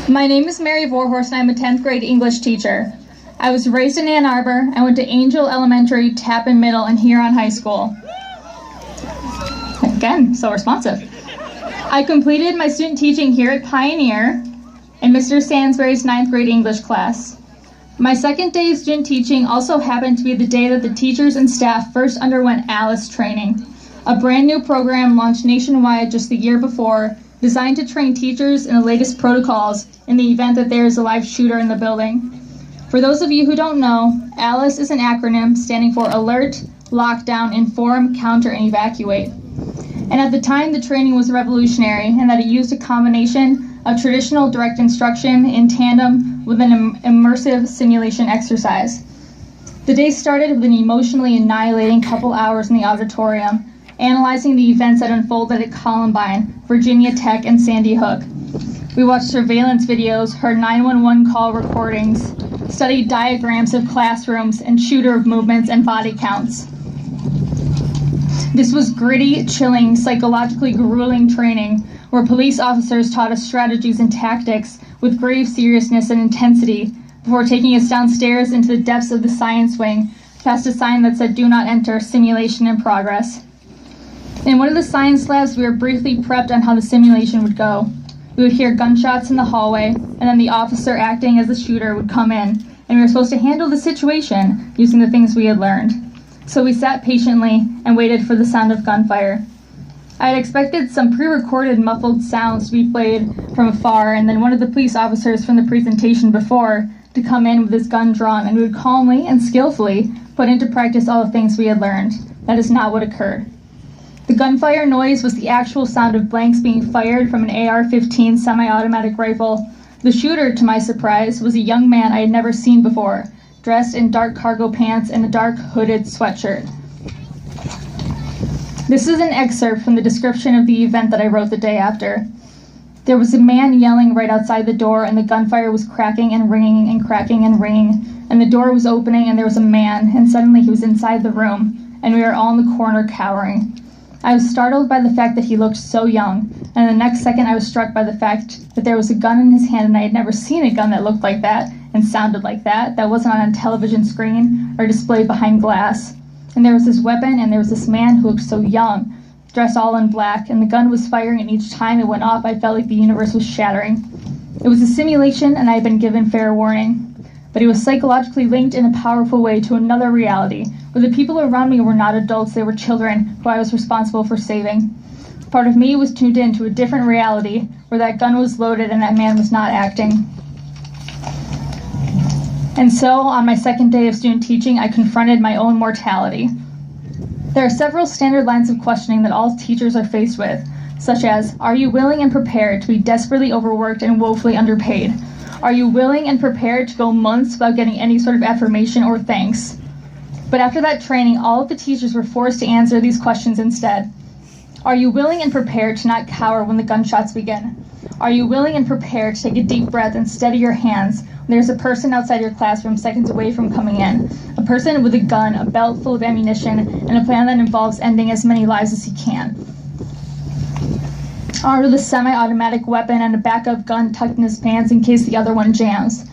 My name is Mary Vorhorst and I'm a 10th grade English teacher. I was raised in Ann Arbor. I went to Angel Elementary, Tappan Middle, and Huron High School. Again, so responsive. I completed my student teaching here at Pioneer in Mr. Sansbury's 9th grade English class. My second day of student teaching also happened to be the day that the teachers and staff first underwent ALICE training, a brand new program launched nationwide just the year before, designed to train teachers in the latest protocols in the event that there is a live shooter in the building. For those of you who don't know, ALICE is an acronym standing for Alert, Lockdown, Inform, Counter, and Evacuate. And at the time, the training was revolutionary in that it used a combination of traditional direct instruction in tandem with an immersive simulation exercise. The day started with an emotionally annihilating couple hours in the auditorium, analyzing the events that unfolded at Columbine, Virginia Tech, and Sandy Hook. We watched surveillance videos, heard 911 call recordings, studied diagrams of classrooms and shooter movements and body counts. This was gritty, chilling, psychologically grueling training where police officers taught us strategies and tactics with grave seriousness and intensity before taking us downstairs into the depths of the science wing, past a sign that said, "Do not enter, simulation in progress." In one of the science labs, we were briefly prepped on how the simulation would go. We would hear gunshots in the hallway, and then the officer acting as the shooter would come in, and we were supposed to handle the situation using the things we had learned. So we sat patiently and waited for the sound of gunfire. I had expected some pre-recorded muffled sounds to be played from afar, and then one of the police officers from the presentation before to come in with his gun drawn, and we would calmly and skillfully put into practice all the things we had learned. That is not what occurred. The gunfire noise was the actual sound of blanks being fired from an AR-15 semi-automatic rifle. The shooter, to my surprise, was a young man I had never seen before, dressed in dark cargo pants and a dark hooded sweatshirt. This is an excerpt from the description of the event that I wrote the day after. There was a man yelling right outside the door, and the gunfire was cracking and ringing and cracking and ringing, and the door was opening and there was a man, and suddenly he was inside the room, and we were all in the corner cowering. I was startled by the fact that he looked so young, and the next second I was struck by the fact that there was a gun in his hand, and I had never seen a gun that looked like that and sounded like that wasn't on a television screen or displayed behind glass. And there was this weapon, and there was this man who looked so young, dressed all in black, and the gun was firing, and each time it went off, I felt like the universe was shattering. It was a simulation, and I had been given fair warning. But it was psychologically linked in a powerful way to another reality, where the people around me were not adults, they were children who I was responsible for saving. Part of me was tuned in to a different reality, where that gun was loaded and that man was not acting. And so, on my second day of student teaching, I confronted my own mortality. There are several standard lines of questioning that all teachers are faced with, such as, are you willing and prepared to be desperately overworked and woefully underpaid? Are you willing and prepared to go months without getting any sort of affirmation or thanks? But after that training, all of the teachers were forced to answer these questions instead. Are you willing and prepared to not cower when the gunshots begin? Are you willing and prepared to take a deep breath and steady your hands when there's a person outside your classroom seconds away from coming in? A person with a gun, a belt full of ammunition, and a plan that involves ending as many lives as he can. Armed with a semi-automatic weapon and a backup gun tucked in his pants in case the other one jams.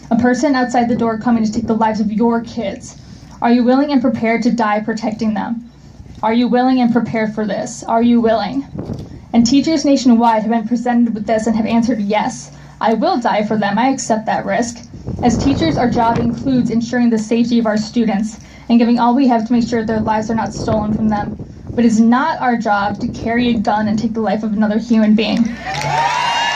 A person outside the door coming to take the lives of your kids. Are you willing and prepared to die protecting them? Are you willing and prepared for this? Are you willing? And teachers nationwide have been presented with this and have answered yes. I will die for them. I accept that risk. As teachers, our job includes ensuring the safety of our students and giving all we have to make sure their lives are not stolen from them. But it is not our job to carry a gun and take the life of another human being.